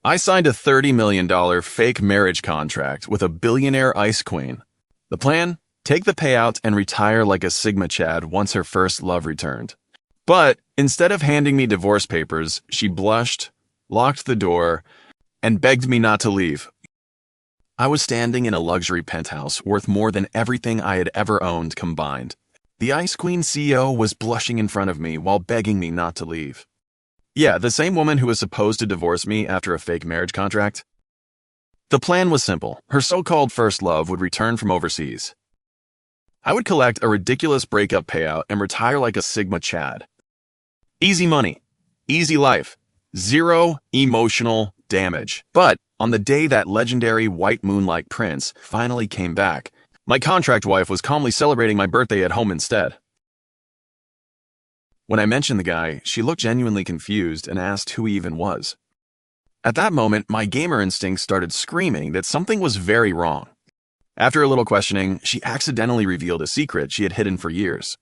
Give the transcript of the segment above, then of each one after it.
I signed a $30 million fake marriage contract with a billionaire ice queen. The plan? Take the payout and retire like a Sigma Chad once her first love returned. But instead of handing me divorce papers, she blushed, locked the door, and begged me not to leave. I was standing in a luxury penthouse worth more than everything I had ever owned combined. The Ice Queen CEO was blushing in front of me while begging me not to leave. Yeah, the same woman who was supposed to divorce me after a fake marriage contract. The plan was simple. Her so-called first love would return from overseas. I would collect a ridiculous breakup payout and retire like a Sigma Chad. Easy money, easy life, zero emotional damage. But on the day that legendary white moon-like prince finally came back, my contract wife was calmly celebrating my birthday at home instead. When I mentioned the guy, she looked genuinely confused and asked who he even was. At that moment, my gamer instinct started screaming that something was very wrong. After a little questioning, she accidentally revealed a secret she had hidden for years.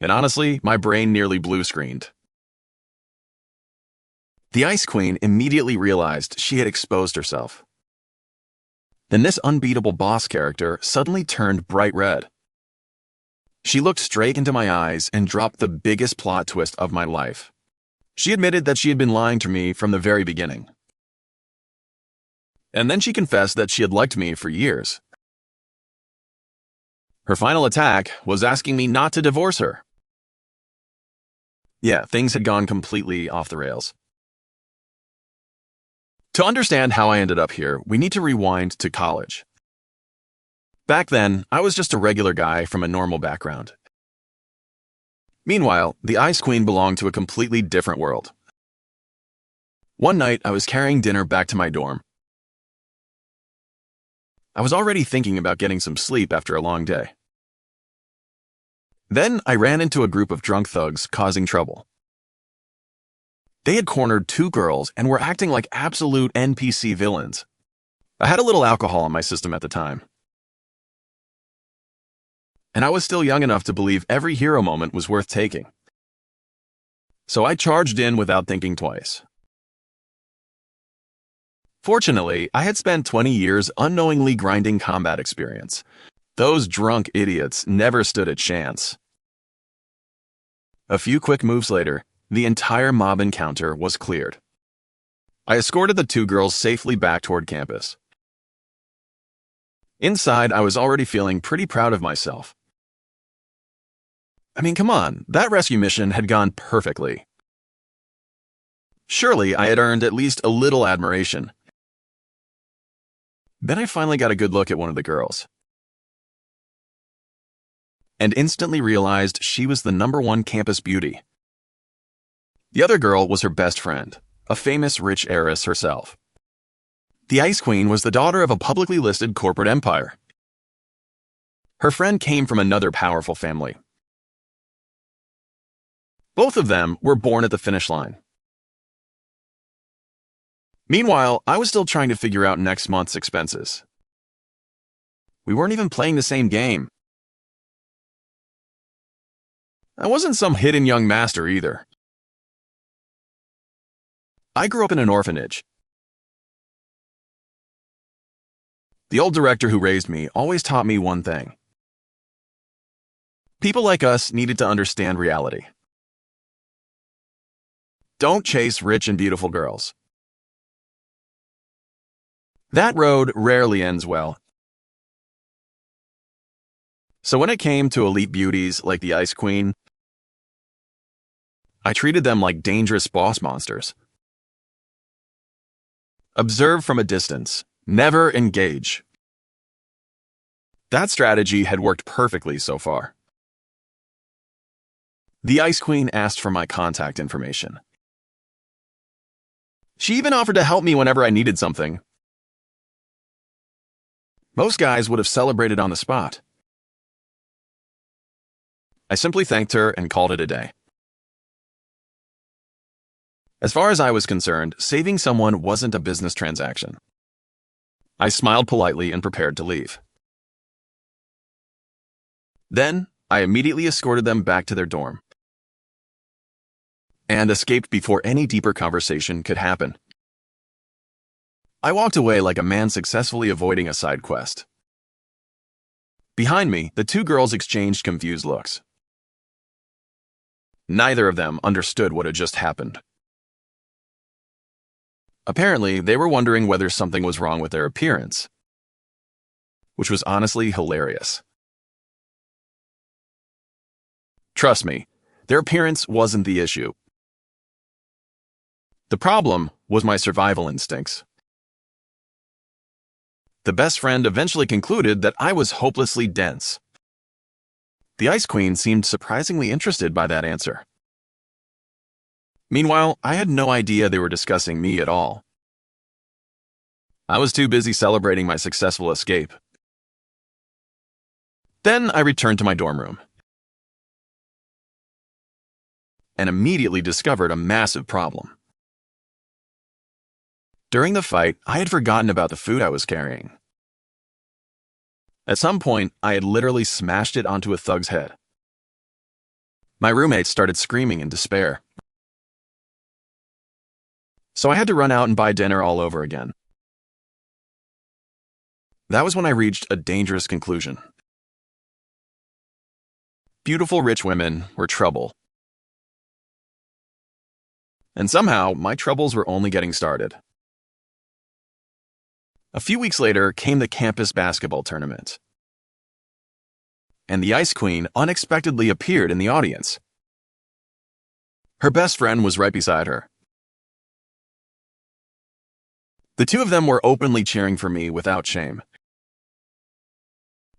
And honestly, my brain nearly blue-screened. The Ice Queen immediately realized she had exposed herself. Then this unbeatable boss character suddenly turned bright red. She looked straight into my eyes and dropped the biggest plot twist of my life. She admitted that she had been lying to me from the very beginning. And then she confessed that she had liked me for years. Her final attack was asking me not to divorce her. Yeah, things had gone completely off the rails. To understand how I ended up here, we need to rewind to college. Back then, I was just a regular guy from a normal background. Meanwhile, the Ice Queen belonged to a completely different world. One night, I was carrying dinner back to my dorm. I was already thinking about getting some sleep after a long day. Then I ran into a group of drunk thugs causing trouble. They had cornered two girls and were acting like absolute NPC villains. I had a little alcohol in my system at the time. And I was still young enough to believe every hero moment was worth taking. So I charged in without thinking twice. Fortunately, I had spent 20 years unknowingly grinding combat experience. Those drunk idiots never stood a chance. A few quick moves later, the entire mob encounter was cleared. I escorted the two girls safely back toward campus. Inside, I was already feeling pretty proud of myself. I mean, come on, that rescue mission had gone perfectly. Surely I had earned at least a little admiration. Then I finally got a good look at one of the girls, and instantly realized she was the #1 campus beauty. The other girl was her best friend, a famous rich heiress herself. The Ice Queen was the daughter of a publicly listed corporate empire. Her friend came from another powerful family. Both of them were born at the finish line. Meanwhile, I was still trying to figure out next month's expenses. We weren't even playing the same game. I wasn't some hidden young master either. I grew up in an orphanage. The old director who raised me always taught me one thing. People like us needed to understand reality. Don't chase rich and beautiful girls. That road rarely ends well. So when it came to elite beauties like the Ice Queen, I treated them like dangerous boss monsters. Observe from a distance. Never engage. That strategy had worked perfectly so far. The Ice Queen asked for my contact information. She even offered to help me whenever I needed something. Most guys would have celebrated on the spot. I simply thanked her and called it a day. As far as I was concerned, saving someone wasn't a business transaction. I smiled politely and prepared to leave. Then, I immediately escorted them back to their dorm and escaped before any deeper conversation could happen. I walked away like a man successfully avoiding a side quest. Behind me, the two girls exchanged confused looks. Neither of them understood what had just happened. Apparently, they were wondering whether something was wrong with their appearance, which was honestly hilarious. Trust me, their appearance wasn't the issue. The problem was my survival instincts. The best friend eventually concluded that I was hopelessly dense. The Ice Queen seemed surprisingly interested by that answer. Meanwhile, I had no idea they were discussing me at all. I was too busy celebrating my successful escape. Then I returned to my dorm room and immediately discovered a massive problem. During the fight, I had forgotten about the food I was carrying. At some point, I had literally smashed it onto a thug's head. My roommates started screaming in despair. So I had to run out and buy dinner all over again. That was when I reached a dangerous conclusion. Beautiful rich women were trouble. And somehow, my troubles were only getting started. A few weeks later came the campus basketball tournament. And the Ice Queen unexpectedly appeared in the audience. Her best friend was right beside her. The two of them were openly cheering for me without shame.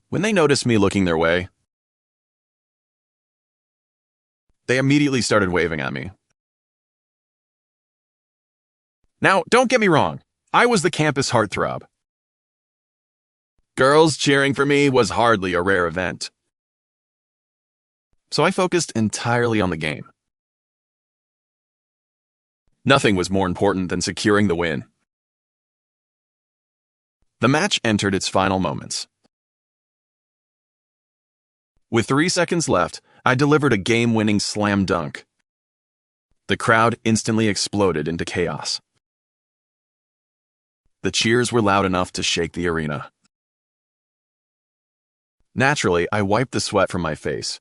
When they noticed me looking their way, they immediately started waving at me. Now, don't get me wrong. I was the campus heartthrob. Girls cheering for me was hardly a rare event. So I focused entirely on the game. Nothing was more important than securing the win. The match entered its final moments. With 3 seconds left, I delivered a game-winning slam dunk. The crowd instantly exploded into chaos. The cheers were loud enough to shake the arena. Naturally, I wiped the sweat from my face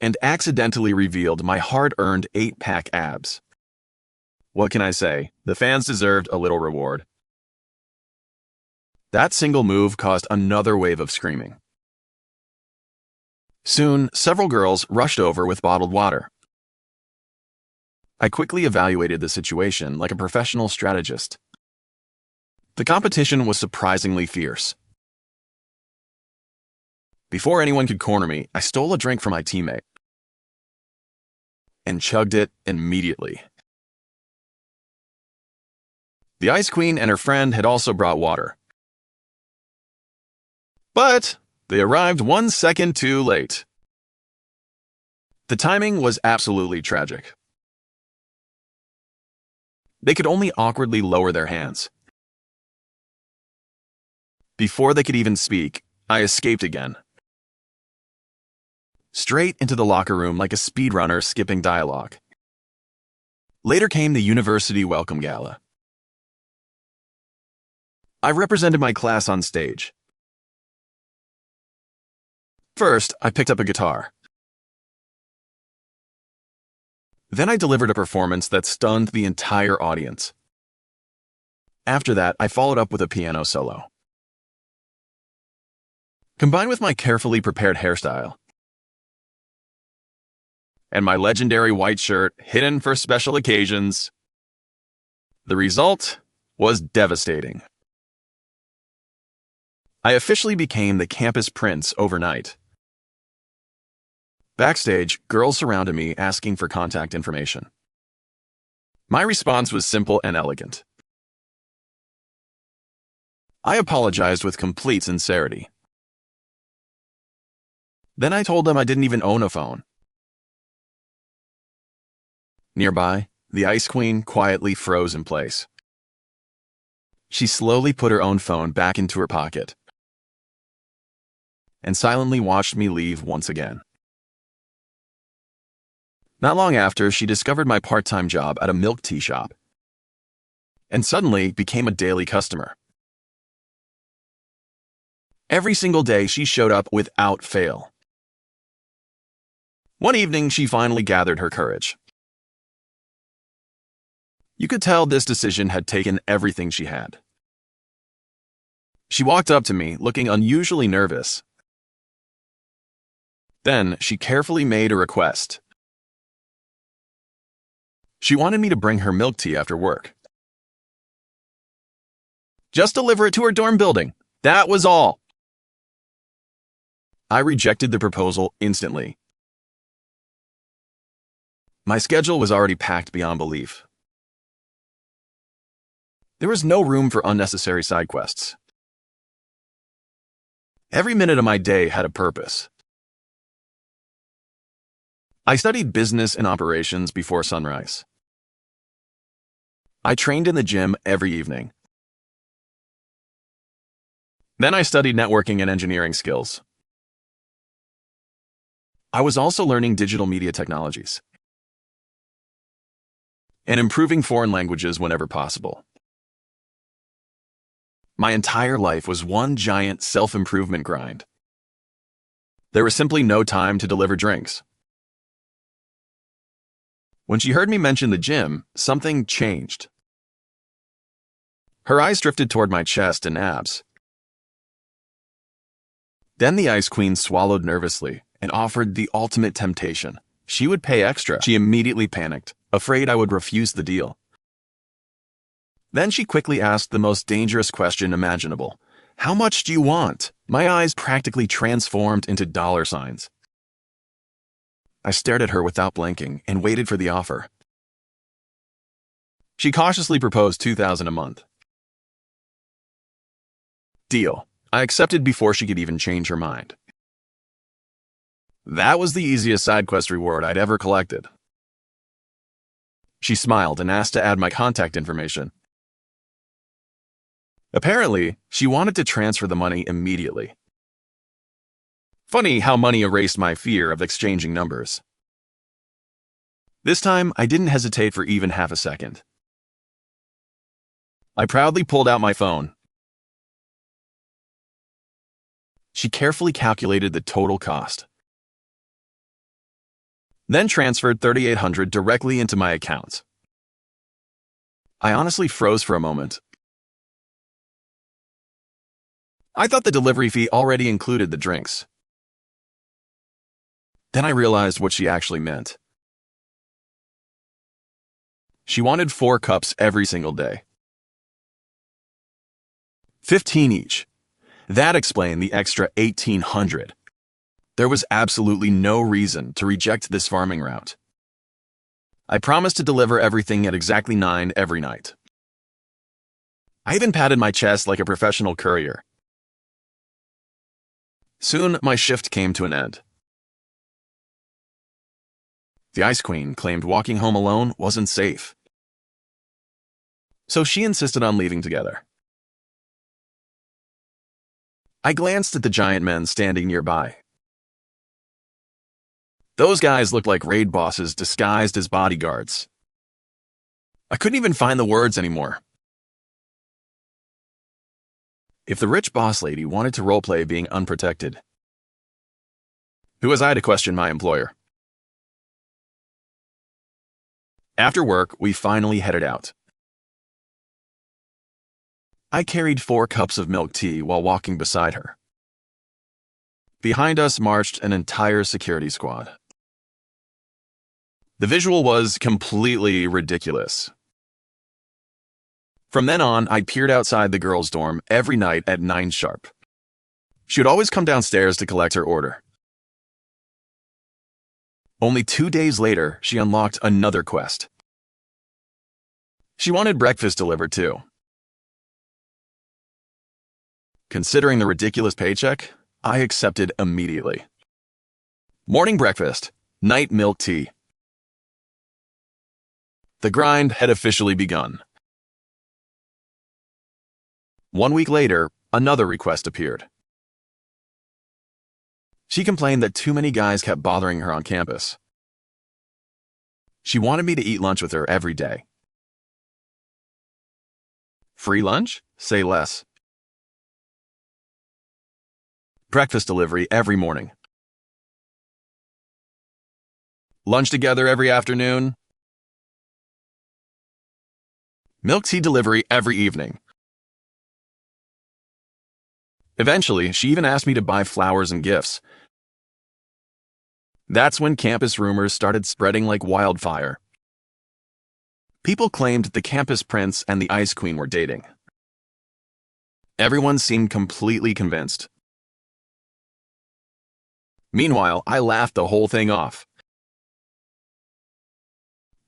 and accidentally revealed my hard-earned 8-pack abs. What can I say? The fans deserved a little reward. That single move caused another wave of screaming. Soon, several girls rushed over with bottled water. I quickly evaluated the situation like a professional strategist. The competition was surprisingly fierce. Before anyone could corner me, I stole a drink from my teammate and chugged it immediately. The Ice Queen and her friend had also brought water. But they arrived 1 second too late. The timing was absolutely tragic. They could only awkwardly lower their hands. Before they could even speak, I escaped again. Straight into the locker room like a speedrunner skipping dialogue. Later came the university welcome gala. I represented my class on stage. First, I picked up a guitar. Then I delivered a performance that stunned the entire audience. After that, I followed up with a piano solo. Combined with my carefully prepared hairstyle and my legendary white shirt hidden for special occasions, the result was devastating. I officially became the campus prince overnight. Backstage, girls surrounded me asking for contact information. My response was simple and elegant. I apologized with complete sincerity. Then I told them I didn't even own a phone. Nearby, the Ice Queen quietly froze in place. She slowly put her own phone back into her pocket and silently watched me leave once again. Not long after, she discovered my part-time job at a milk tea shop and suddenly became a daily customer. Every single day, she showed up without fail. One evening, she finally gathered her courage. You could tell this decision had taken everything she had. She walked up to me, looking unusually nervous. Then, she carefully made a request. She wanted me to bring her milk tea after work. Just deliver it to her dorm building. That was all. I rejected the proposal instantly. My schedule was already packed beyond belief. There was no room for unnecessary side quests. Every minute of my day had a purpose. I studied business and operations before sunrise. I trained in the gym every evening. Then I studied networking and engineering skills. I was also learning digital media technologies and improving foreign languages whenever possible. My entire life was one giant self-improvement grind. There was simply no time to deliver drinks. When she heard me mention the gym, something changed. Her eyes drifted toward my chest and abs. Then the Ice Queen swallowed nervously and offered the ultimate temptation. She would pay extra. She immediately panicked, afraid I would refuse the deal. Then she quickly asked the most dangerous question imaginable. How much do you want? My eyes practically transformed into dollar signs. I stared at her without blinking and waited for the offer. She cautiously proposed $2,000 a month. Deal. I accepted before she could even change her mind. That was the easiest side quest reward I'd ever collected. She smiled and asked to add my contact information. Apparently, she wanted to transfer the money immediately. Funny how money erased my fear of exchanging numbers. This time, I didn't hesitate for even half a second. I proudly pulled out my phone. She carefully calculated the total cost, then transferred $3,800 directly into my account. I honestly froze for a moment. I thought the delivery fee already included the drinks. Then I realized what she actually meant. She wanted 4 cups every single day. 15 each. That explained the extra $1,800. There was absolutely no reason to reject this farming route. I promised to deliver everything at exactly 9 every night. I even patted my chest like a professional courier. Soon, my shift came to an end. The Ice Queen claimed walking home alone wasn't safe. So she insisted on leaving together. I glanced at the giant men standing nearby. Those guys looked like raid bosses disguised as bodyguards. I couldn't even find the words anymore. If the rich boss lady wanted to roleplay being unprotected, who was I to question my employer? After work, we finally headed out. I carried 4 cups of milk tea while walking beside her. Behind us marched an entire security squad. The visual was completely ridiculous. From then on, I peered outside the girls' dorm every night at 9 sharp. She would always come downstairs to collect her order. Only 2 days later, she unlocked another quest. She wanted breakfast delivered too. Considering the ridiculous paycheck, I accepted immediately. Morning breakfast, night milk tea. The grind had officially begun. 1 week later, another request appeared. She complained that too many guys kept bothering her on campus. She wanted me to eat lunch with her every day. Free lunch? Say less. Breakfast delivery every morning. Lunch together every afternoon. Milk tea delivery every evening. Eventually, she even asked me to buy flowers and gifts. That's when campus rumors started spreading like wildfire. People claimed the campus prince and the Ice Queen were dating. Everyone seemed completely convinced. Meanwhile, I laughed the whole thing off.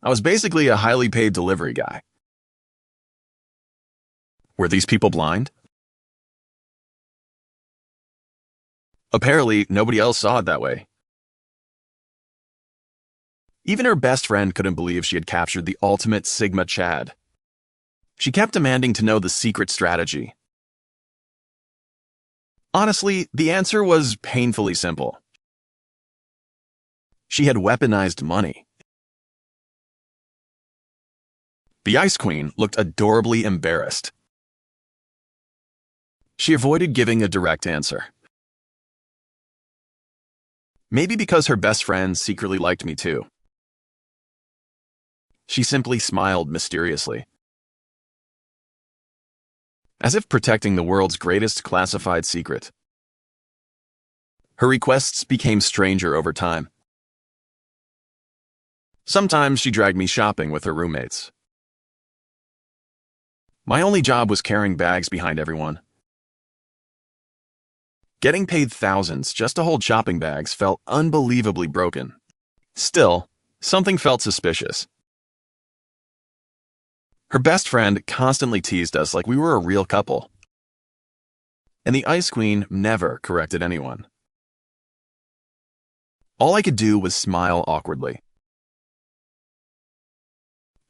I was basically a highly paid delivery guy. Were these people blind? Apparently, nobody else saw it that way. Even her best friend couldn't believe she had captured the ultimate Sigma Chad. She kept demanding to know the secret strategy. Honestly, the answer was painfully simple. She had weaponized money. The Ice Queen looked adorably embarrassed. She avoided giving a direct answer. Maybe because her best friend secretly liked me too. She simply smiled mysteriously. As if protecting the world's greatest classified secret. Her requests became stranger over time. Sometimes she dragged me shopping with her roommates. My only job was carrying bags behind everyone. Getting paid thousands just to hold shopping bags felt unbelievably broken. Still, something felt suspicious. Her best friend constantly teased us like we were a real couple. And the Ice Queen never corrected anyone. All I could do was smile awkwardly.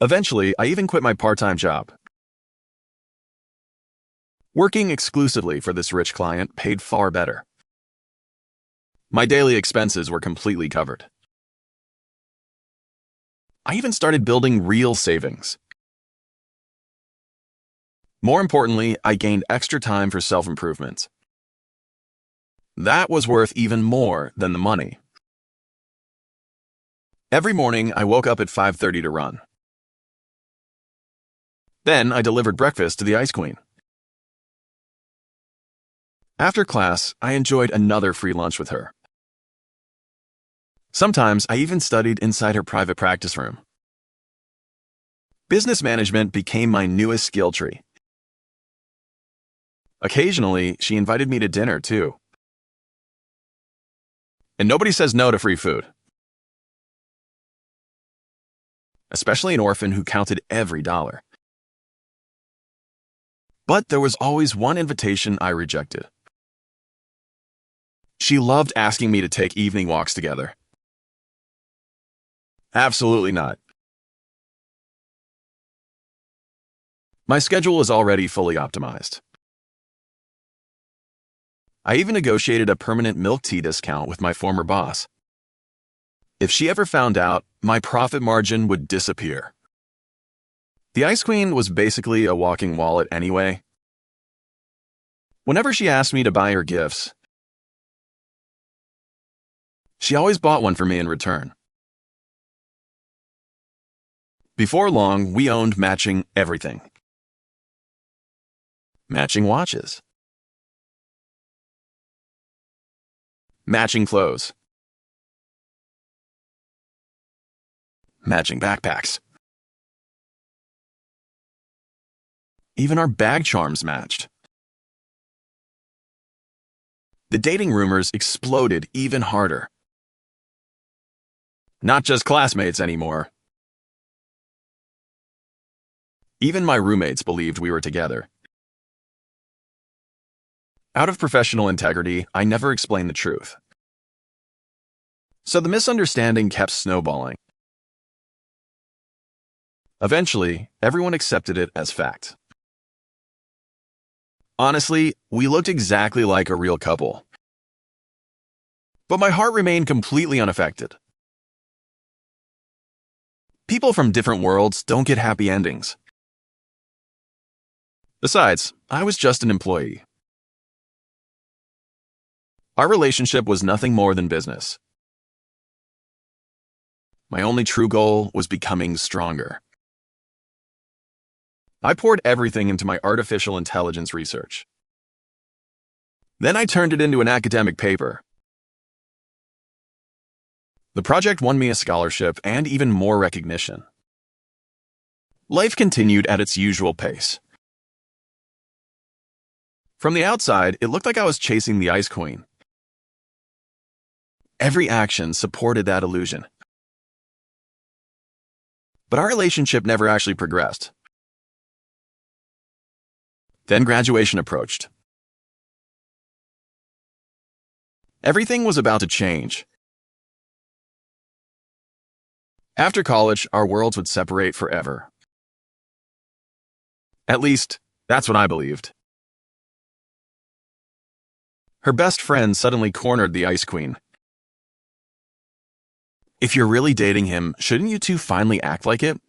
Eventually, I even quit my part-time job. Working exclusively for this rich client paid far better. My daily expenses were completely covered. I even started building real savings. More importantly, I gained extra time for self-improvement. That was worth even more than the money. Every morning, I woke up at 5:30 to run. Then I delivered breakfast to the Ice Queen. After class, I enjoyed another free lunch with her. Sometimes I even studied inside her private practice room. Business management became my newest skill tree. Occasionally, she invited me to dinner, too. And nobody says no to free food. Especially an orphan who counted every dollar. But there was always one invitation I rejected. She loved asking me to take evening walks together. Absolutely not. My schedule was already fully optimized. I even negotiated a permanent milk tea discount with my former boss. If she ever found out, my profit margin would disappear. The Ice Queen was basically a walking wallet anyway. Whenever she asked me to buy her gifts, she always bought one for me in return. Before long, we owned matching everything. Matching watches. Matching clothes. Matching backpacks. Even our bag charms matched. The dating rumors exploded even harder. Not just classmates anymore. Even my roommates believed we were together. Out of professional integrity, I never explained the truth. So the misunderstanding kept snowballing. Eventually, everyone accepted it as fact. Honestly, we looked exactly like a real couple. But my heart remained completely unaffected. People from different worlds don't get happy endings. Besides, I was just an employee. Our relationship was nothing more than business. My only true goal was becoming stronger. I poured everything into my artificial intelligence research. Then I turned it into an academic paper. The project won me a scholarship and even more recognition. Life continued at its usual pace. From the outside, it looked like I was chasing the Ice Queen. Every action supported that illusion. But our relationship never actually progressed. Then graduation approached. Everything was about to change. After college, our worlds would separate forever. At least, that's what I believed. Her best friend suddenly cornered the Ice Queen. If you're really dating him, shouldn't you two finally act like it?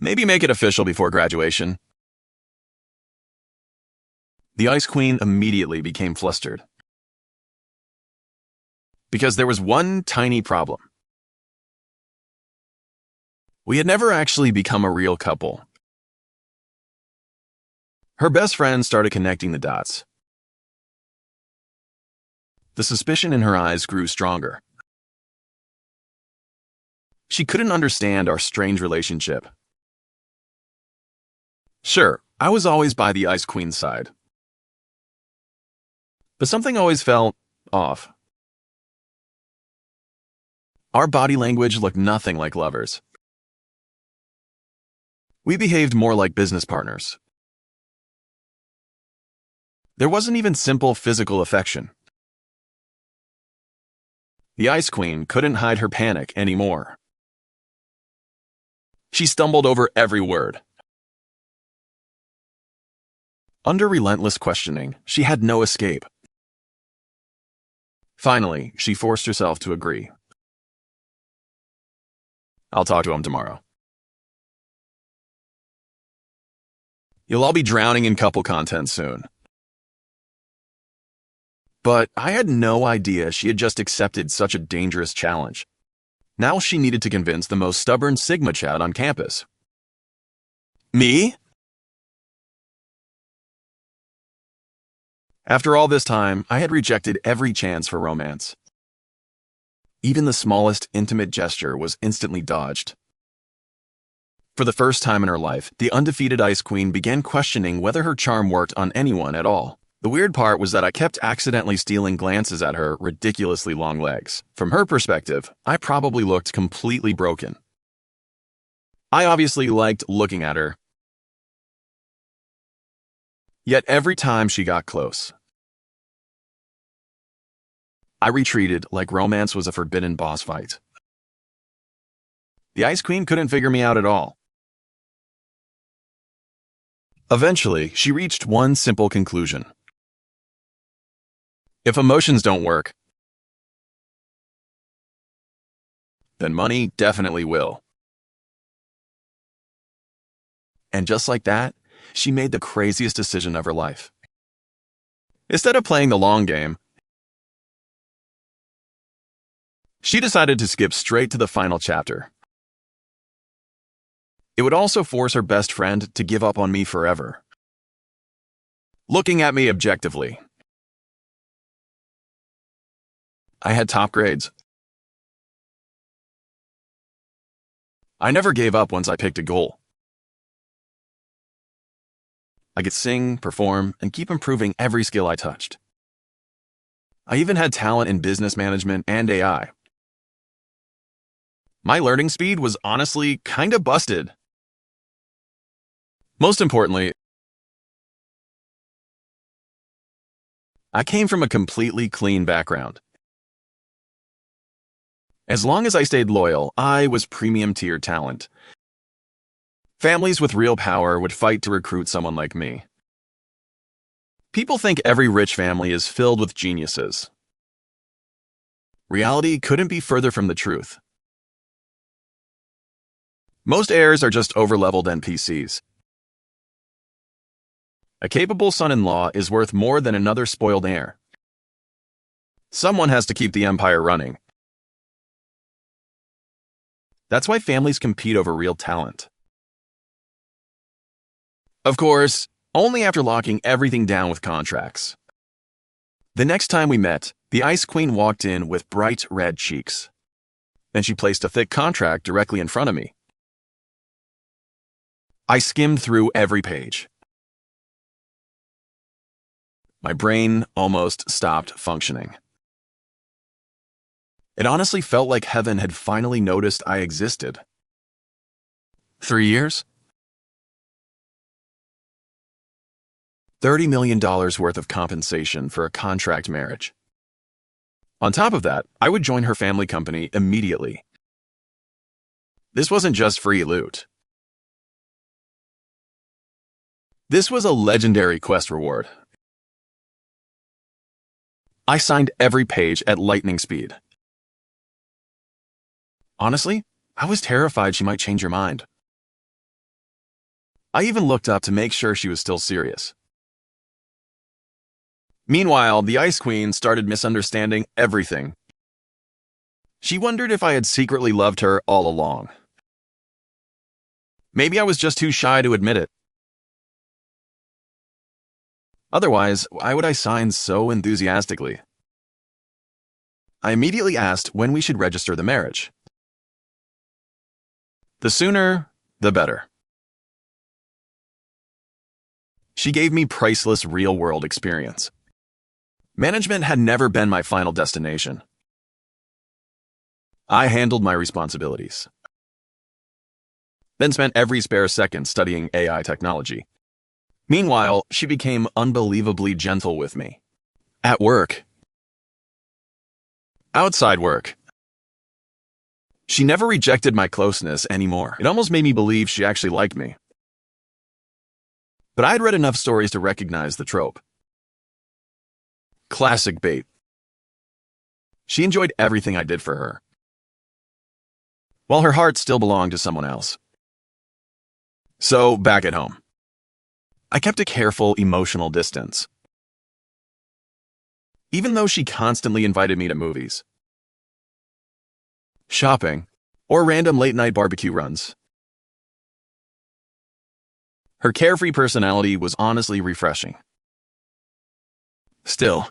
Maybe make it official before graduation. The Ice Queen immediately became flustered. Because there was one tiny problem. We had never actually become a real couple. Her best friend started connecting the dots. The suspicion in her eyes grew stronger. She couldn't understand our strange relationship. Sure, I was always by the Ice Queen's side. But something always felt off. Our body language looked nothing like lovers. We behaved more like business partners. There wasn't even simple physical affection. The Ice Queen couldn't hide her panic anymore. She stumbled over every word. Under relentless questioning, she had no escape. Finally, she forced herself to agree. I'll talk to him tomorrow. You'll all be drowning in couple content soon. But I had no idea she had just accepted such a dangerous challenge. Now she needed to convince the most stubborn Sigma Chad on campus. Me? After all this time, I had rejected every chance for romance. Even the smallest intimate gesture was instantly dodged. For the first time in her life, the undefeated Ice Queen began questioning whether her charm worked on anyone at all. The weird part was that I kept accidentally stealing glances at her ridiculously long legs. From her perspective, I probably looked completely broken. I obviously liked looking at her. Yet every time she got close, I retreated like romance was a forbidden boss fight. The Ice Queen couldn't figure me out at all. Eventually, she reached one simple conclusion. If emotions don't work, then money definitely will. And just like that, she made the craziest decision of her life. Instead of playing the long game, she decided to skip straight to the final chapter. It would also force her best friend to give up on me forever. Looking at me objectively, I had top grades. I never gave up once I picked a goal. I could sing, perform, and keep improving every skill I touched. I even had talent in business management and AI. My learning speed was honestly kinda busted. Most importantly, I came from a completely clean background. As long as I stayed loyal, I was premium tier talent. Families with real power would fight to recruit someone like me. People think every rich family is filled with geniuses. Reality couldn't be further from the truth. Most heirs are just overleveled NPCs. A capable son-in-law is worth more than another spoiled heir. Someone has to keep the empire running. That's why families compete over real talent. Of course, only after locking everything down with contracts. The next time we met, the Ice Queen walked in with bright red cheeks. Then she placed a thick contract directly in front of me. I skimmed through every page. My brain almost stopped functioning. It honestly felt like heaven had finally noticed I existed. 3 years? $30 million worth of compensation for a contract marriage. On top of that, I would join her family company immediately. This wasn't just free loot. This was a legendary quest reward. I signed every page at lightning speed. Honestly, I was terrified she might change her mind. I even looked up to make sure she was still serious. Meanwhile, the Ice Queen started misunderstanding everything. She wondered if I had secretly loved her all along. Maybe I was just too shy to admit it. Otherwise, why would I sign so enthusiastically? I immediately asked when we should register the marriage. The sooner, the better. She gave me priceless real-world experience. Management had never been my final destination. I handled my responsibilities. Then spent every spare second studying AI technology. Meanwhile, she became unbelievably gentle with me. At work. Outside work. She never rejected my closeness anymore. It almost made me believe she actually liked me. But I'd read enough stories to recognize the trope. Classic bait. She enjoyed everything I did for her, while her heart still belonged to someone else. So, back at home, I kept a careful emotional distance. Even though she constantly invited me to movies, shopping, or random late-night barbecue runs. Her carefree personality was honestly refreshing. Still,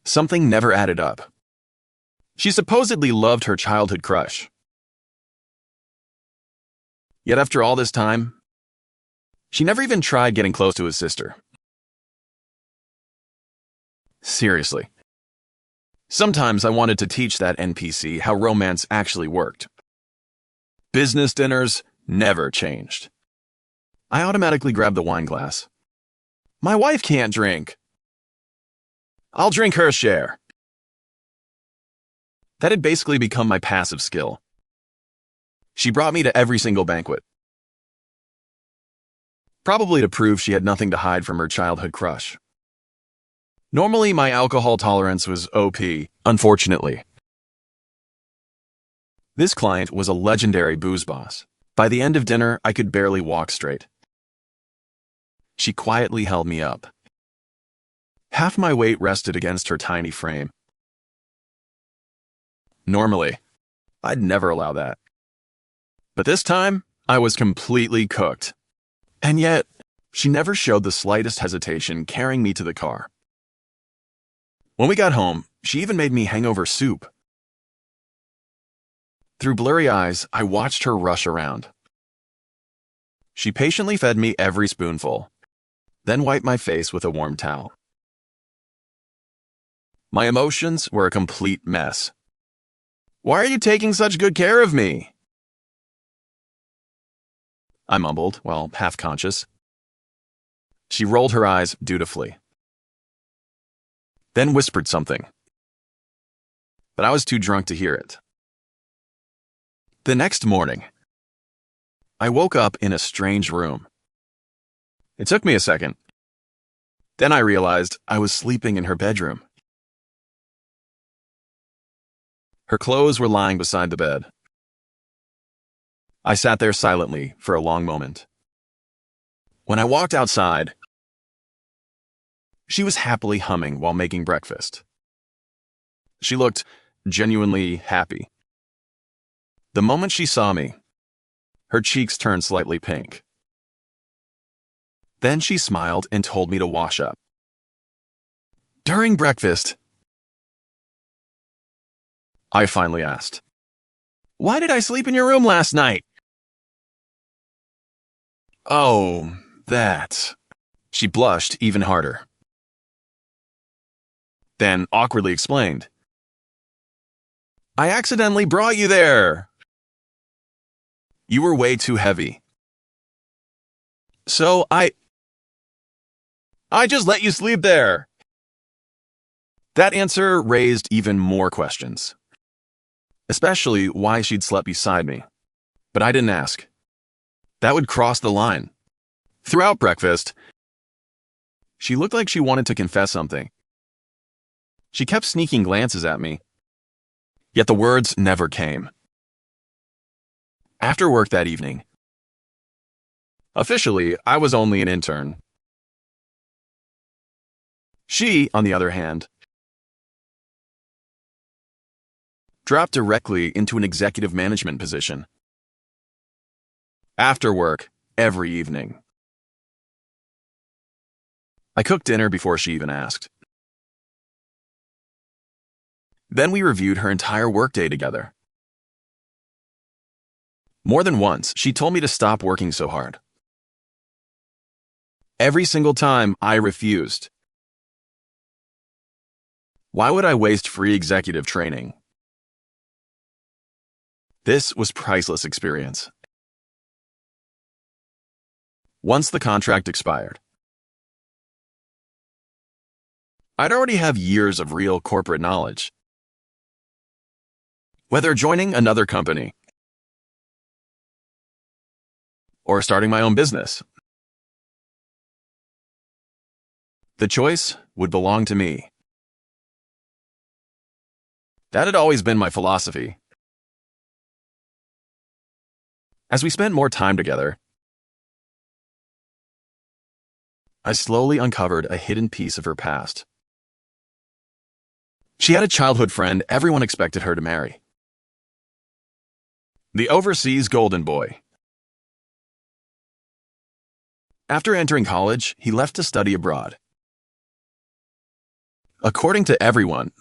something never added up. She supposedly loved her childhood crush. Yet after all this time, she never even tried getting close to his sister. Seriously. Sometimes I wanted to teach that NPC how romance actually worked. Business dinners never changed. I automatically grabbed the wine glass. My wife can't drink. I'll drink her share. That had basically become my passive skill. She brought me to every single banquet. Probably to prove she had nothing to hide from her childhood crush. Normally, my alcohol tolerance was OP, unfortunately. This client was a legendary booze boss. By the end of dinner, I could barely walk straight. She quietly held me up. Half my weight rested against her tiny frame. Normally, I'd never allow that. But this time, I was completely cooked. And yet, she never showed the slightest hesitation carrying me to the car. When we got home, she even made me hangover soup. Through blurry eyes, I watched her rush around. She patiently fed me every spoonful, then wiped my face with a warm towel. My emotions were a complete mess. "Why are you taking such good care of me?" I mumbled, while half-conscious. She rolled her eyes dutifully, then whispered something. But I was too drunk to hear it. The next morning, I woke up in a strange room. It took me a second. Then I realized I was sleeping in her bedroom. Her clothes were lying beside the bed. I sat there silently for a long moment. When I walked outside, She was happily humming while making breakfast. She looked genuinely happy. The moment she saw me, her cheeks turned slightly pink. Then she smiled and told me to wash up. During breakfast, I finally asked, "Why did I sleep in your room last night?" "Oh, that." She blushed even harder. Then awkwardly explained, "I accidentally brought you there. You were way too heavy. So I just let you sleep there." That answer raised even more questions, especially why she'd slept beside me. But I didn't ask. That would cross the line. Throughout breakfast, she looked like she wanted to confess something. She kept sneaking glances at me, yet the words never came. After work that evening, officially, I was only an intern. She, on the other hand, dropped directly into an executive management position. After work, every evening. I cooked dinner before she even asked. Then we reviewed her entire workday together. More than once, she told me to stop working so hard. Every single time, I refused. Why would I waste free executive training? This was priceless experience. Once the contract expired, I'd already have years of real corporate knowledge. Whether joining another company or starting my own business, the choice would belong to me. That had always been my philosophy. As we spent more time together, I slowly uncovered a hidden piece of her past. She had a childhood friend everyone expected her to marry. The overseas golden boy. After entering college, he left to study abroad. According to everyone,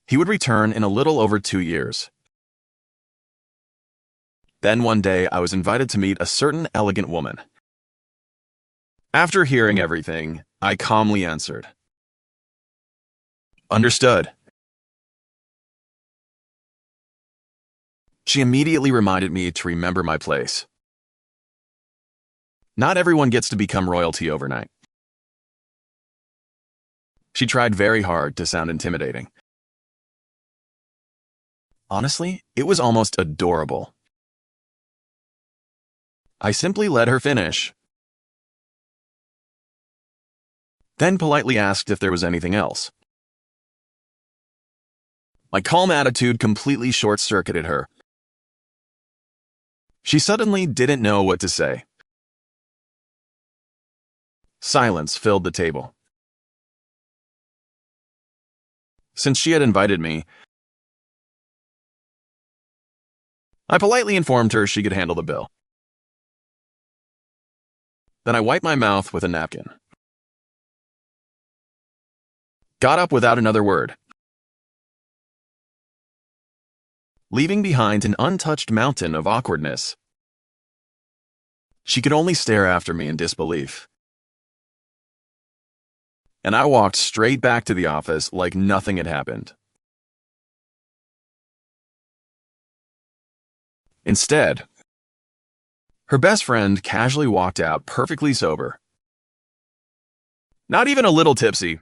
he would return in a little over 2 years. Then one day, I was invited to meet a certain elegant woman. After hearing everything, I calmly answered, "Understood." She immediately reminded me to remember my place. Not everyone gets to become royalty overnight. She tried very hard to sound intimidating. Honestly, it was almost adorable. I simply let her finish, then politely asked if there was anything else. My calm attitude completely short-circuited her. She suddenly didn't know what to say. Silence filled the table. Since she had invited me, I politely informed her she could handle the bill. Then I wiped my mouth with a napkin. Got up without another word, leaving behind an untouched mountain of awkwardness. She could only stare after me in disbelief. And I walked straight back to the office like nothing had happened. Instead, her best friend casually walked out perfectly sober. Not even a little tipsy.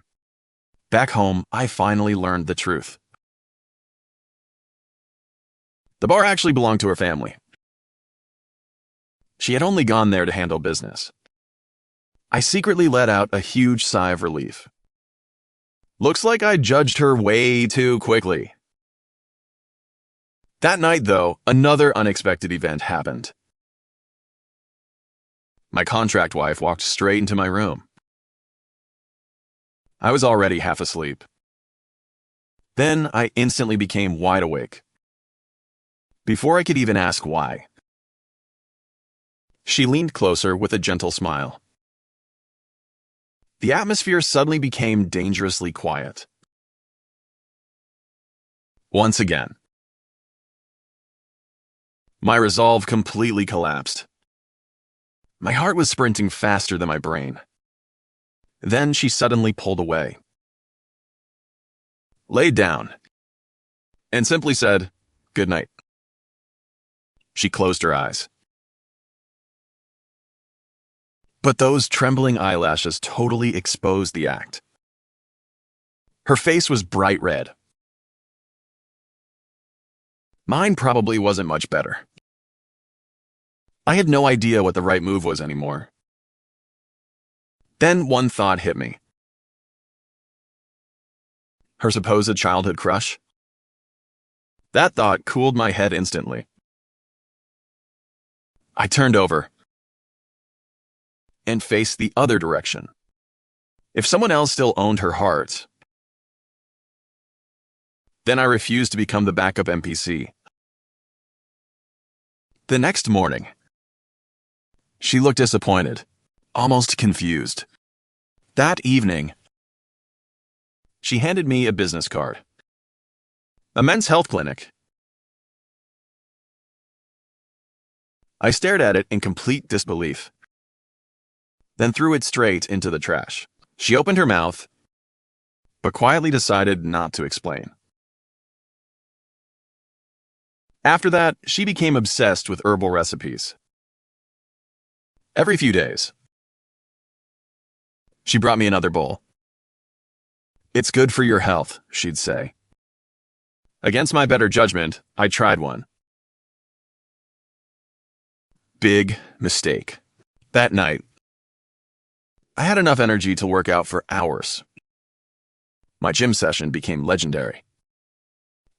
Back home, I finally learned the truth. The bar actually belonged to her family. She had only gone there to handle business. I secretly let out a huge sigh of relief. Looks like I judged her way too quickly. That night, though, another unexpected event happened. My contract wife walked straight into my room. I was already half asleep. Then I instantly became wide awake. Before I could even ask why, she leaned closer with a gentle smile. The atmosphere suddenly became dangerously quiet. Once again, my resolve completely collapsed. My heart was sprinting faster than my brain. Then she suddenly pulled away, laid down, and simply said, "Good night." She closed her eyes. But those trembling eyelashes totally exposed the act. Her face was bright red. Mine probably wasn't much better. I had no idea what the right move was anymore. Then one thought hit me. Her supposed childhood crush? That thought cooled my head instantly. I turned over and faced the other direction. If someone else still owned her heart, then I refused to become the backup NPC. The next morning, she looked disappointed, almost confused. That evening, she handed me a business card. A men's health clinic. I stared at it in complete disbelief, then threw it straight into the trash. She opened her mouth, but quietly decided not to explain. After that, she became obsessed with herbal recipes. Every few days, she brought me another bowl. "It's good for your health," she'd say. Against my better judgment, I tried one. Big mistake. That night, I had enough energy to work out for hours. My gym session became legendary.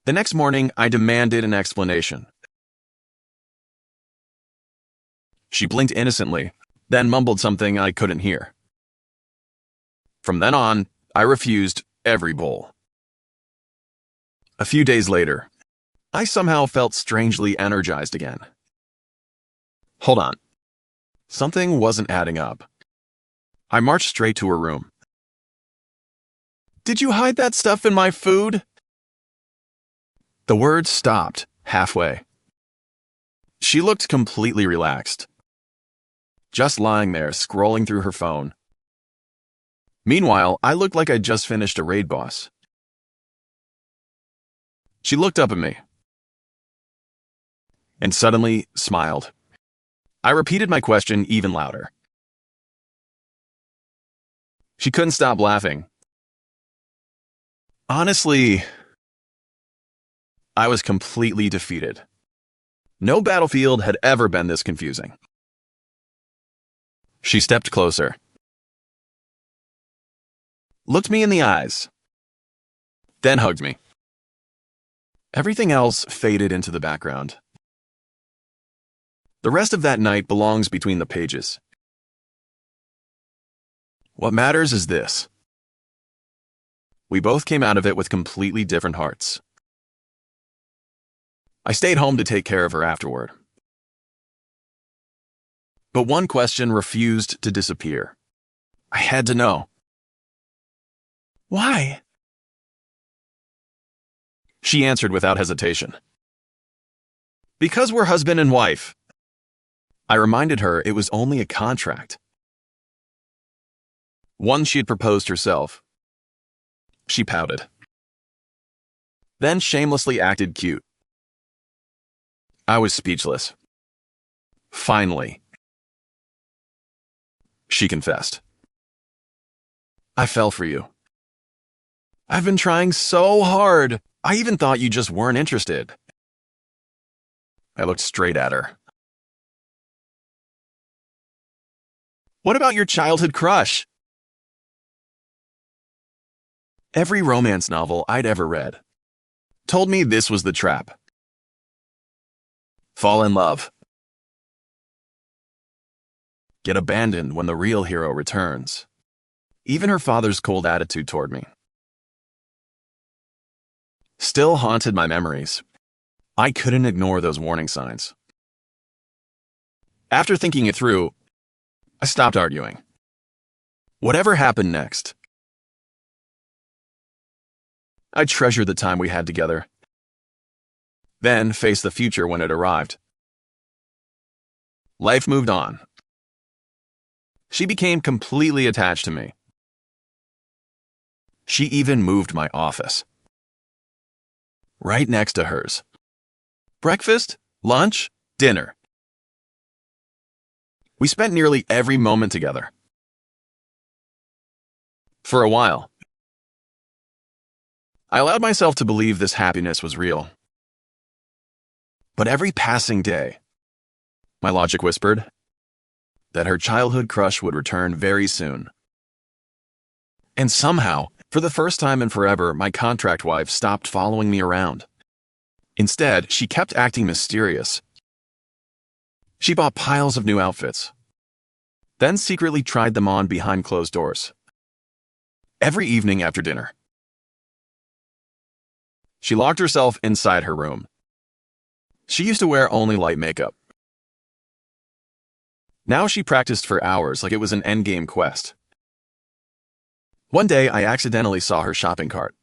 The next morning, I demanded an explanation. She blinked innocently, then mumbled something I couldn't hear. From then on, I refused every bowl. A few days later, I somehow felt strangely energized again. Hold on. Something wasn't adding up. I marched straight to her room. "Did you hide that stuff in my food?" The words stopped halfway. She looked completely relaxed, just lying there scrolling through her phone. Meanwhile, I looked like I'd just finished a raid boss. She looked up at me and suddenly smiled. I repeated my question even louder. She couldn't stop laughing. Honestly, I was completely defeated. No battlefield had ever been this confusing. She stepped closer, looked me in the eyes, then hugged me. Everything else faded into the background. The rest of that night belongs between the pages. What matters is this: we both came out of it with completely different hearts. I stayed home to take care of her afterward. But one question refused to disappear. I had to know. Why? She answered without hesitation. Because we're husband and wife. I reminded her it was only a contract. One she had proposed herself. She pouted. Then shamelessly acted cute. I was speechless. Finally, she confessed. I fell for you. I've been trying so hard. I even thought you just weren't interested. I looked straight at her. What about your childhood crush? Every romance novel I'd ever read told me this was the trap. Fall in love. get abandoned when the real hero returns. Even her father's cold attitude toward me still haunted my memories. I couldn't ignore those warning signs. After thinking it through, I stopped arguing. Whatever happened next, I treasured the time we had together, then faced the future when it arrived. Life moved on. She became completely attached to me. She even moved my office right next to hers. Breakfast, lunch, dinner. We spent nearly every moment together. For a while, I allowed myself to believe this happiness was real. But every passing day, my logic whispered that her childhood crush would return very soon. And somehow, for the first time in forever, my contract wife stopped following me around. Instead, she kept acting mysterious. She bought piles of new outfits, then secretly tried them on behind closed doors. Every evening after dinner, she locked herself inside her room. She used to wear only light makeup. Now she practiced for hours like it was an endgame quest. One day, I accidentally saw her shopping cart.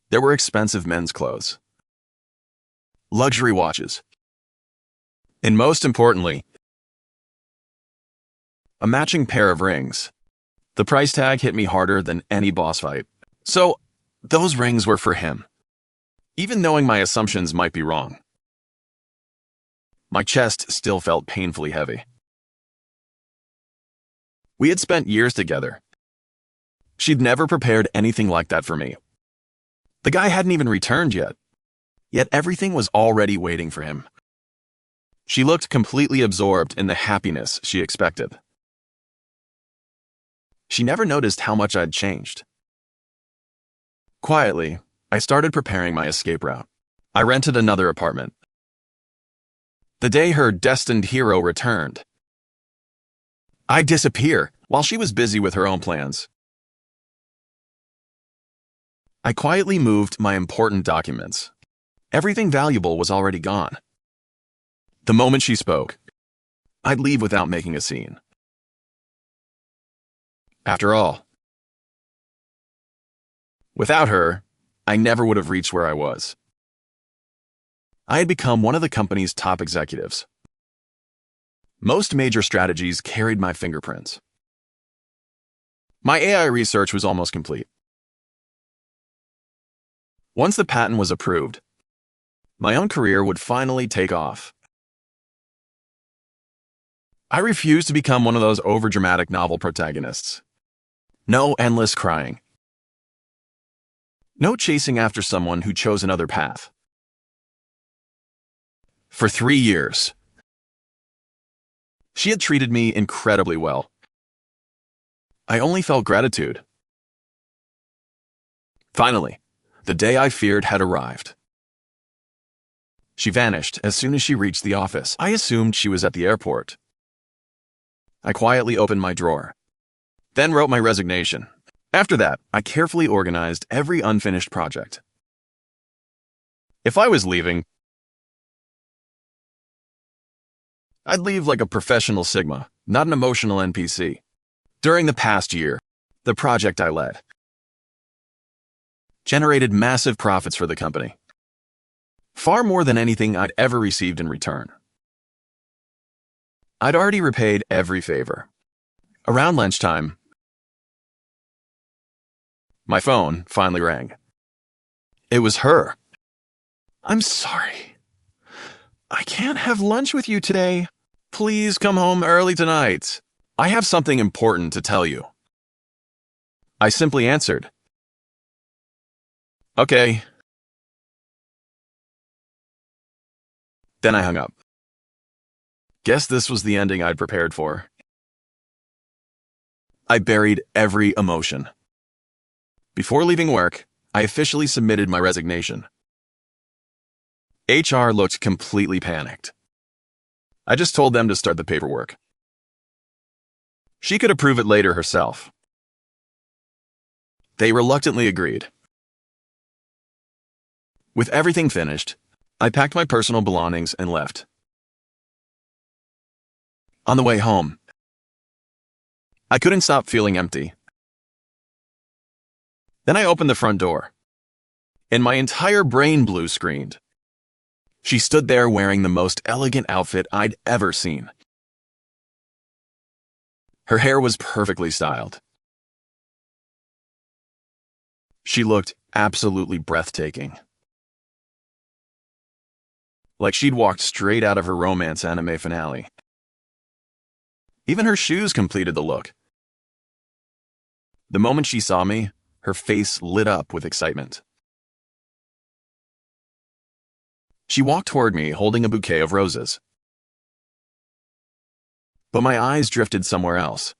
There were expensive men's clothes, luxury watches, and most importantly, a matching pair of rings. The price tag hit me harder than any boss fight. So, those rings were for him, even knowing my assumptions might be wrong. My chest still felt painfully heavy. We had spent years together. She'd never prepared anything like that for me. The guy hadn't even returned yet everything was already waiting for him. She looked completely absorbed in the happiness she expected. She never noticed how much I'd changed. Quietly, I started preparing my escape route. I rented another apartment. The day her destined hero returned, I'd disappear while she was busy with her own plans. I quietly moved my important documents. Everything valuable was already gone. The moment she spoke, I'd leave without making a scene. After all, without her, I never would have reached where I was. I had become one of the company's top executives. Most major strategies carried my fingerprints. My AI research was almost complete. Once the patent was approved, my own career would finally take off. I refused to become one of those overdramatic novel protagonists. No endless crying. No chasing after someone who chose another path. For 3 years, she had treated me incredibly well. I only felt gratitude. Finally, the day I feared had arrived. She vanished as soon as she reached the office. I assumed she was at the airport. I quietly opened my drawer, then wrote my resignation. After that, I carefully organized every unfinished project. If I was leaving, I'd leave like a professional Sigma, not an emotional NPC. During the past year, the project I led generated massive profits for the company, far more than anything I'd ever received in return. I'd already repaid every favor. Around lunchtime, my phone finally rang. It was her. "I'm sorry. I can't have lunch with you today. Please come home early tonight. I have something important to tell you." I simply answered, "Okay." Then I hung up. Guess this was the ending I'd prepared for. I buried every emotion. Before leaving work, I officially submitted my resignation. HR looked completely panicked. I just told them to start the paperwork. She could approve it later herself. They reluctantly agreed. With everything finished, I packed my personal belongings and left. On the way home, I couldn't stop feeling empty. Then I opened the front door, and my entire brain blue screened. She stood there wearing the most elegant outfit I'd ever seen. Her hair was perfectly styled. She looked absolutely breathtaking. Like she'd walked straight out of her romance anime finale. Even her shoes completed the look. The moment she saw me, her face lit up with excitement. She walked toward me holding a bouquet of roses. But my eyes drifted somewhere else.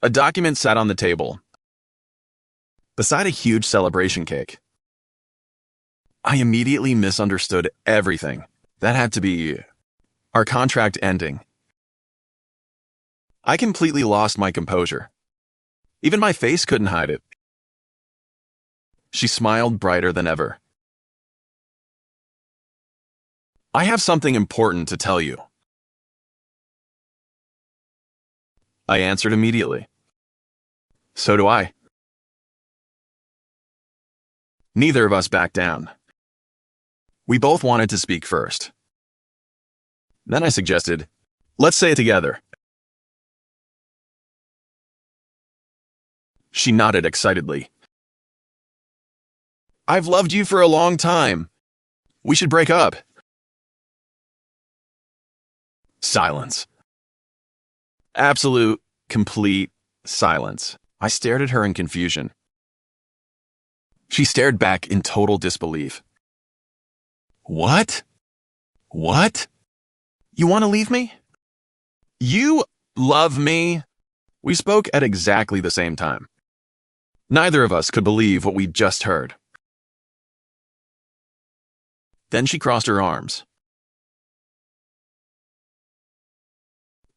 A document sat on the table, beside a huge celebration cake. I immediately misunderstood everything. That had to be our contract ending. I completely lost my composure. Even my face couldn't hide it. She smiled brighter than ever. I have something important to tell you. I answered immediately. So do I. Neither of us backed down. We both wanted to speak first. Then I suggested, let's say it together. She nodded excitedly. I've loved you for a long time. We should break up. Silence. Absolute, complete silence. I stared at her in confusion. She stared back in total disbelief. What? What? You want to leave me? You love me? We spoke at exactly the same time. Neither of us could believe what we'd just heard. Then she crossed her arms.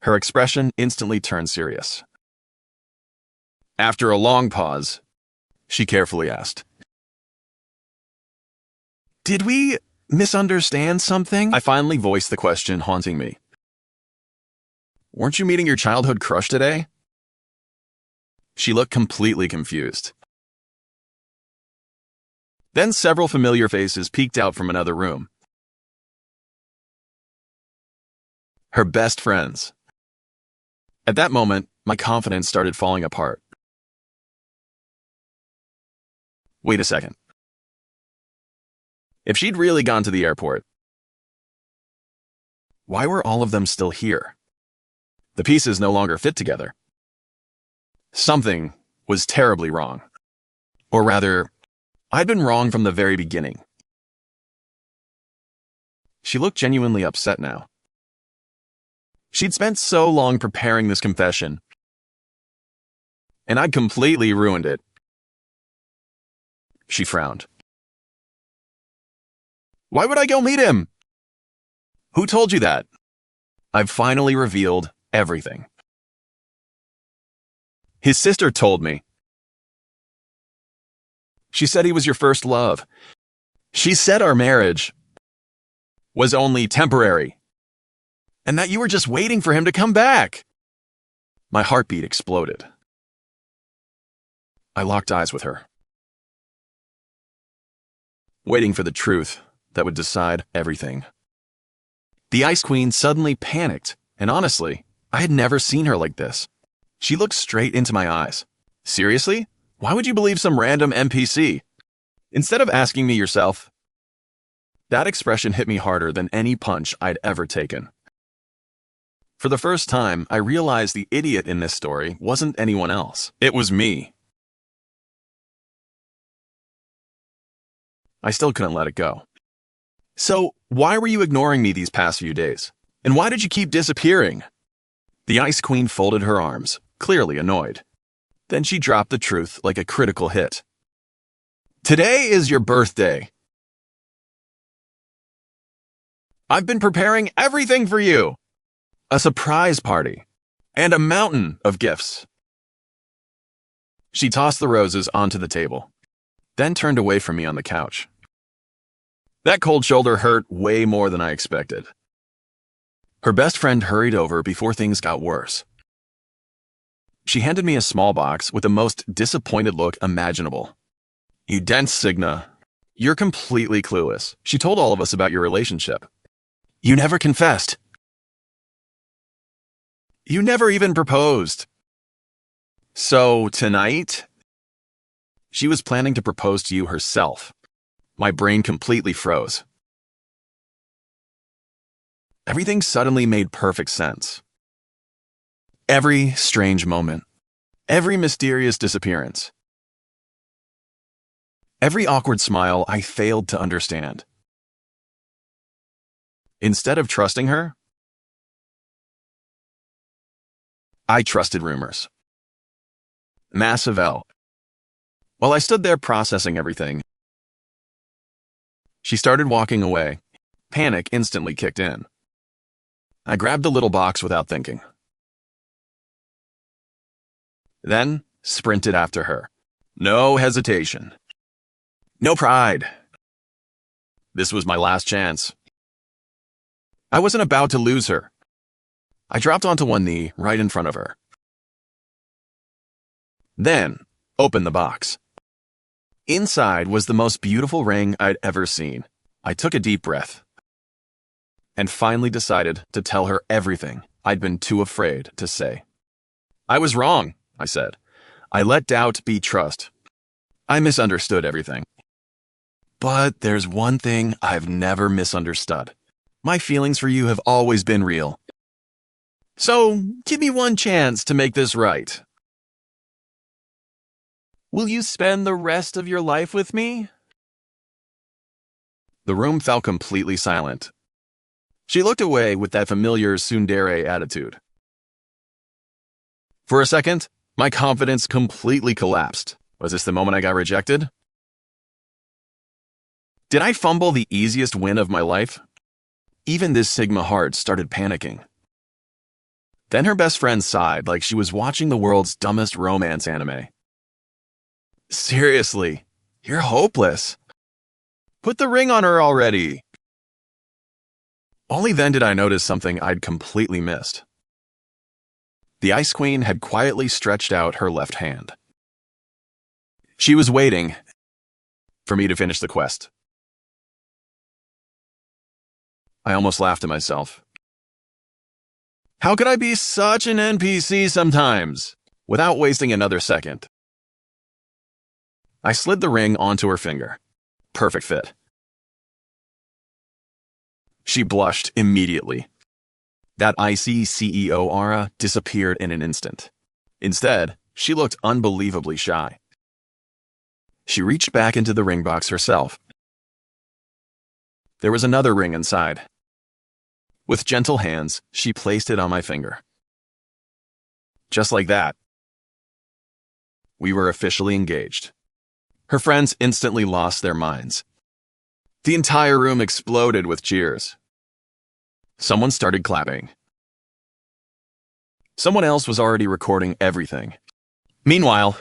Her expression instantly turned serious. After a long pause, she carefully asked, "Did we misunderstand something?" I finally voiced the question haunting me. "Weren't you meeting your childhood crush today?" She looked completely confused. Then several familiar faces peeked out from another room. Her best friends. At that moment, my confidence started falling apart. Wait a second. If she'd really gone to the airport, why were all of them still here? The pieces no longer fit together. Something was terribly wrong. Or rather, I'd been wrong from the very beginning. She looked genuinely upset now. She'd spent so long preparing this confession, and I'd completely ruined it. She frowned. Why would I go meet him? Who told you that? I've finally revealed everything. His sister told me. She said he was your first love. She said our marriage was only temporary, and that you were just waiting for him to come back. My heartbeat exploded. I locked eyes with her, waiting for the truth that would decide everything. The Ice Queen suddenly panicked, and honestly, I had never seen her like this. She looked straight into my eyes. Seriously? Why would you believe some random NPC? Instead of asking me yourself, that expression hit me harder than any punch I'd ever taken. For the first time, I realized the idiot in this story wasn't anyone else. It was me. I still couldn't let it go. So, why were you ignoring me these past few days? And why did you keep disappearing? The Ice Queen folded her arms, clearly annoyed. Then she dropped the truth like a critical hit. Today is your birthday. I've been preparing everything for you. a surprise party, and a mountain of gifts. She tossed the roses onto the table, then turned away from me on the couch. That cold shoulder hurt way more than I expected. Her best friend hurried over before things got worse. She handed me a small box with the most disappointed look imaginable. "You dense Cigna. You're completely clueless. She told all of us about your relationship. You never confessed. You never even proposed. So tonight?" She was planning to propose to you herself. My brain completely froze. Everything suddenly made perfect sense. Every strange moment, every mysterious disappearance, every awkward smile I failed to understand. Instead of trusting her, I trusted rumors. Massive L. While I stood there processing everything, she started walking away. Panic instantly kicked in. I grabbed the little box without thinking. Then sprinted after her. No hesitation. No pride. This was my last chance. I wasn't about to lose her. I dropped onto one knee right in front of her. Then opened the box. Inside was the most beautiful ring I'd ever seen. I took a deep breath and finally decided to tell her everything I'd been too afraid to say. "I was wrong," I said. "I let doubt be trust. I misunderstood everything. But there's one thing I've never misunderstood. My feelings for you have always been real. So give me one chance to make this right. Will you spend the rest of your life with me?" The room fell completely silent. She looked away with that familiar tsundere attitude. For a second, my confidence completely collapsed. Was this the moment I got rejected? Did I fumble the easiest win of my life? Even this Sigma heart started panicking. Then her best friend sighed like she was watching the world's dumbest romance anime. "Seriously, you're hopeless. Put the ring on her already." Only then did I notice something I'd completely missed. The Ice Queen had quietly stretched out her left hand. She was waiting for me to finish the quest. I almost laughed at myself. How could I be such an NPC sometimes? Without wasting another second, I slid the ring onto her finger. Perfect fit. She blushed immediately. That icy CEO aura disappeared in an instant. Instead, she looked unbelievably shy. She reached back into the ring box herself. There was another ring inside. With gentle hands, she placed it on my finger. Just like that, we were officially engaged. Her friends instantly lost their minds. The entire room exploded with cheers. Someone started clapping. Someone else was already recording everything. Meanwhile,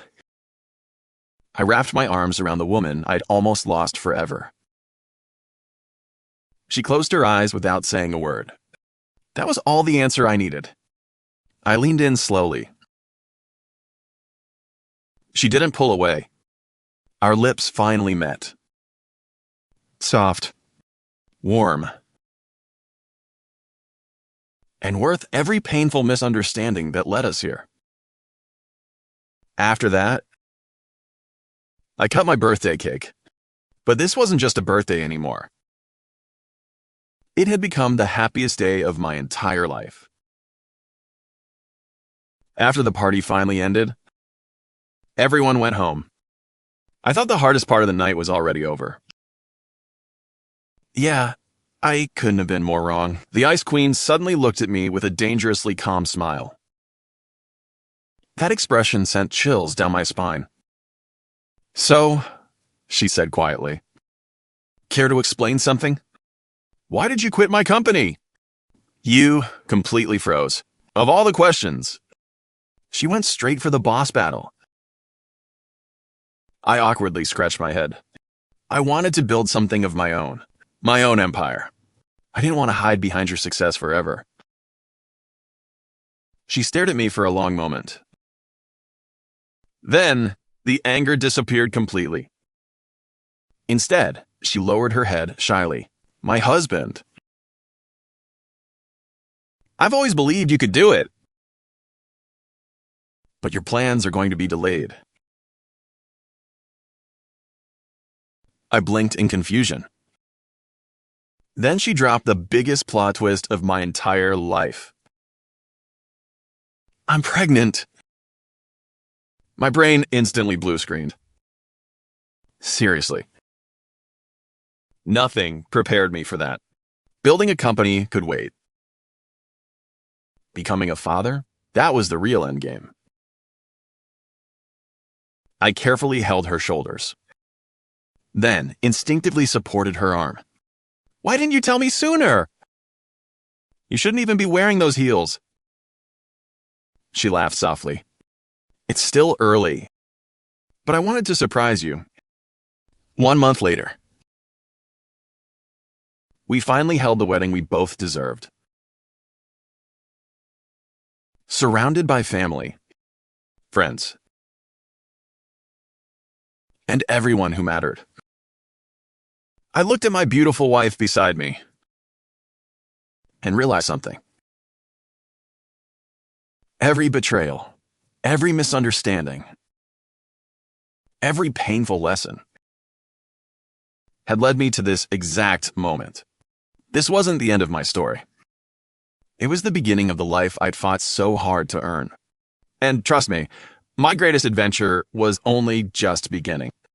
I wrapped my arms around the woman I'd almost lost forever. She closed her eyes without saying a word. That was all the answer I needed. I leaned in slowly. She didn't pull away. Our lips finally met. Soft, warm, and worth every painful misunderstanding that led us here. After that, I cut my birthday cake. But this wasn't just a birthday anymore. It had become the happiest day of my entire life. After the party finally ended, everyone went home. I thought the hardest part of the night was already over. Yeah, I couldn't have been more wrong. The Ice Queen suddenly looked at me with a dangerously calm smile. That expression sent chills down my spine. "So," she said quietly, "care to explain something? Why did you quit my company?" You completely froze. Of all the questions, she went straight for the boss battle. I awkwardly scratched my head. I wanted to build something of my own empire. I didn't want to hide behind your success forever. She stared at me for a long moment. Then, the anger disappeared completely. Instead, she lowered her head shyly. My husband. I've always believed you could do it. But your plans are going to be delayed. I blinked in confusion. Then she dropped the biggest plot twist of my entire life. I'm pregnant. My brain instantly blue-screened. Seriously. Nothing prepared me for that. Building a company could wait. Becoming a father? That was the real endgame. I carefully held her shoulders. Then instinctively supported her arm. Why didn't you tell me sooner? You shouldn't even be wearing those heels. She laughed softly. It's still early, but I wanted to surprise you. 1 month later, we finally held the wedding we both deserved. Surrounded by family, friends, and everyone who mattered. I looked at my beautiful wife beside me and realized something. Every betrayal, every misunderstanding, every painful lesson had led me to this exact moment. This wasn't the end of my story. It was the beginning of the life I'd fought so hard to earn. And trust me, my greatest adventure was only just beginning.